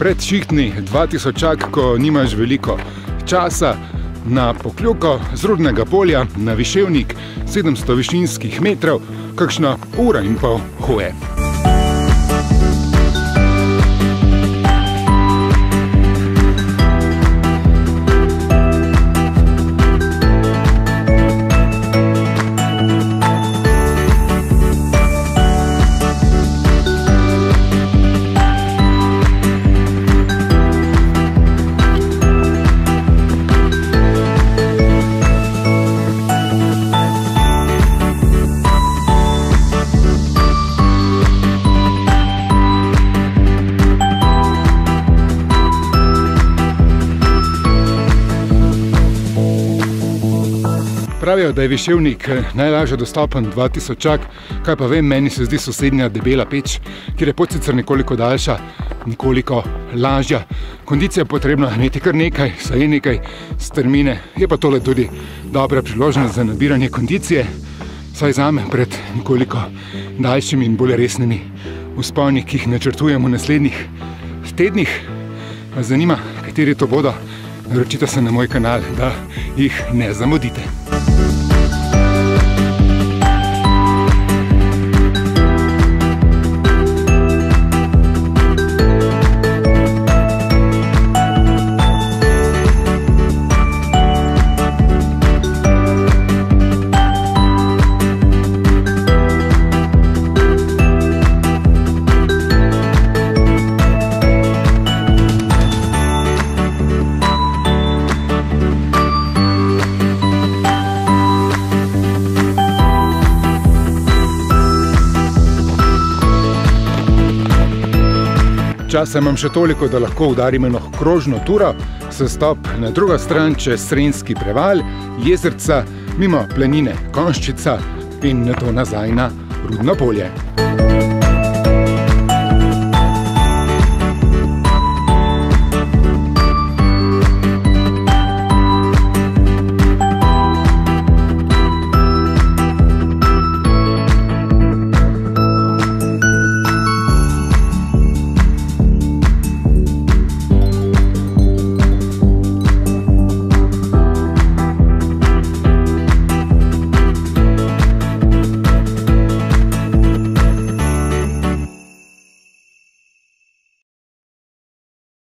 predšihtni 2000-ak, ko nimaš veliko časa, na Pokljuko z Rudnega polja na Viševnik 700 višinskih metrov, kakšna ura in pol hoje. Pravijo, da je Viševnik najlažje dostopen 2000-ak, kaj pa vem, meni se zdi sosednja Debela Peč, kjer je pot sicer nekoliko daljša, nekoliko lažja. Kondicija je potrebno imeti kar nekaj, saj je nekaj strmine, je pa tole tudi dobra priložnost za nabiranje kondicije, saj zame pred nekoliko daljšimi in bolj resnimi vzponi, ki jih načrtujem v naslednjih tednih. Vas zanima, kateri to bodo? Naročite se na moj kanal, da jih ne zamudite. Časa imam še toliko, da lahko udarim eno krožno turo, sestop na drugo stran čez Srenjski preval, Jezerca, mimo planine Konjščica in nato nazaj na Rudno polje.